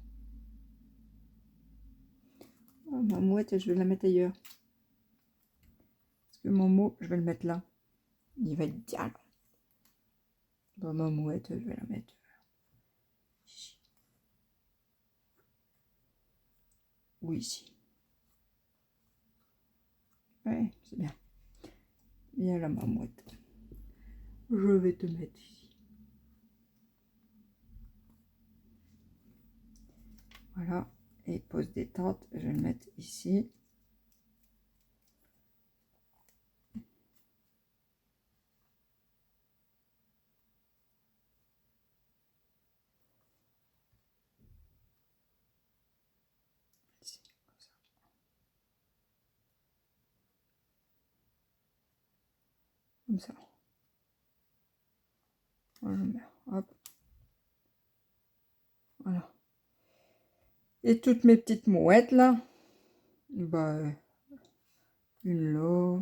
Oh, ma mouette, je vais la mettre ailleurs. Parce que mon mot, je vais le mettre là. Il va être bien. Bah, ma mouette, je vais la mettre ici. Ou ici. Ouais, c'est bien. Viens là, ma mouette. Je vais te mettre ici. Voilà. Et pose détente, je vais le mettre ici. comme ça. Voilà, je mets, hop. Voilà. Et toutes mes petites mouettes là, bah, une là.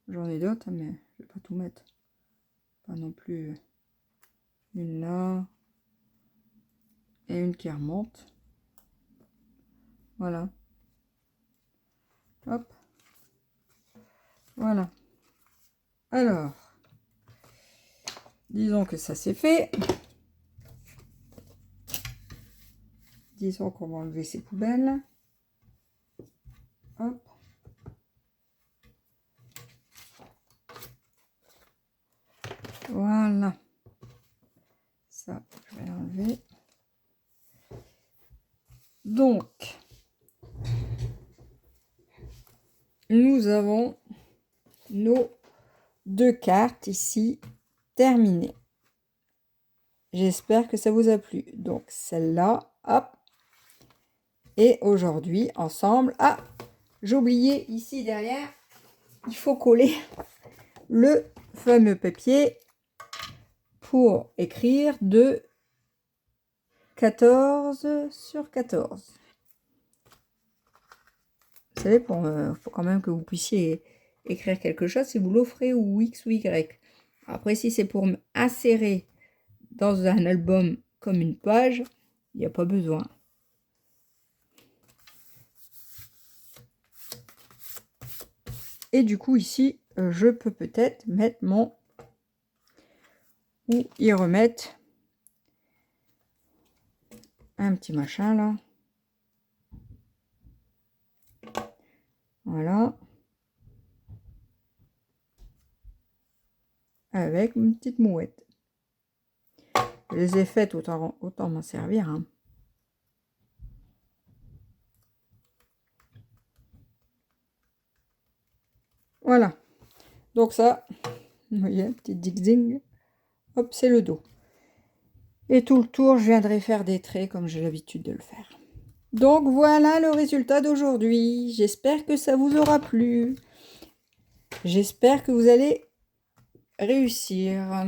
J'en ai d'autres, mais je vais pas tout mettre. Pas non plus. Une là. Et une qui remonte. Voilà. Hop. Voilà. Alors, disons que ça c'est fait. Disons qu'on va enlever ces poubelles. Hop. Voilà. Ça, je vais l'enlever. Donc, nous avons nos 2 cartes ici terminées. J'espère que ça vous a plu. Donc, celle-là, hop. Et aujourd'hui, ensemble, ah, j'ai oublié ici derrière, il faut coller le fameux papier pour écrire de 14 sur 14. Vous savez, faut quand même que vous puissiez écrire quelque chose si vous l'offrez ou X ou Y. Après, si c'est pour insérer dans un album comme une page, il n'y a pas besoin. Et du coup, ici, je peux peut-être mettre mon... ou y remettre un petit machin là. Voilà. Avec une petite mouette. Je les ai faites, autant m'en servir. Hein. Voilà. Donc ça, vous voyez, petit zigzag. Hop, c'est le dos. Et tout le tour, je viendrai faire des traits comme j'ai l'habitude de le faire. Donc voilà le résultat d'aujourd'hui. J'espère que ça vous aura plu. J'espère que vous allez réussir.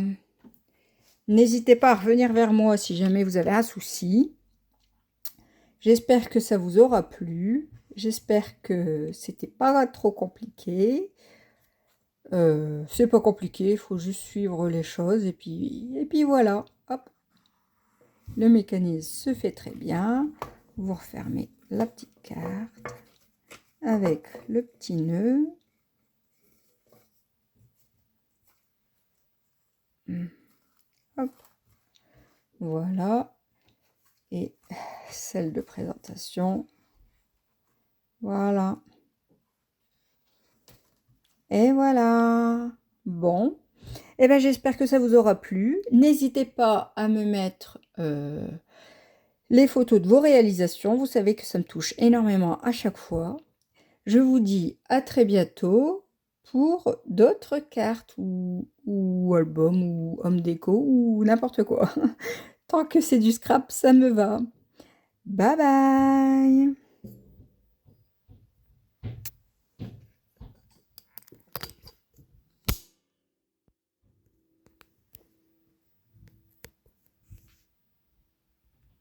N'hésitez pas à revenir vers moi si jamais vous avez un souci. J'espère que ça vous aura plu. J'espère que c'était pas trop compliqué. C'est pas compliqué, il faut juste suivre les choses et puis voilà. Hop. Le mécanisme se fait très bien. Vous refermez la petite carte avec le petit nœud. Hop. Voilà. Et celle de présentation. Voilà. Et voilà. Bon. Eh bien, j'espère que ça vous aura plu. N'hésitez pas à me mettre les photos de vos réalisations. Vous savez que ça me touche énormément à chaque fois. Je vous dis à très bientôt pour d'autres cartes ou albums ou home déco ou n'importe quoi. Tant que c'est du scrap, ça me va. Bye bye!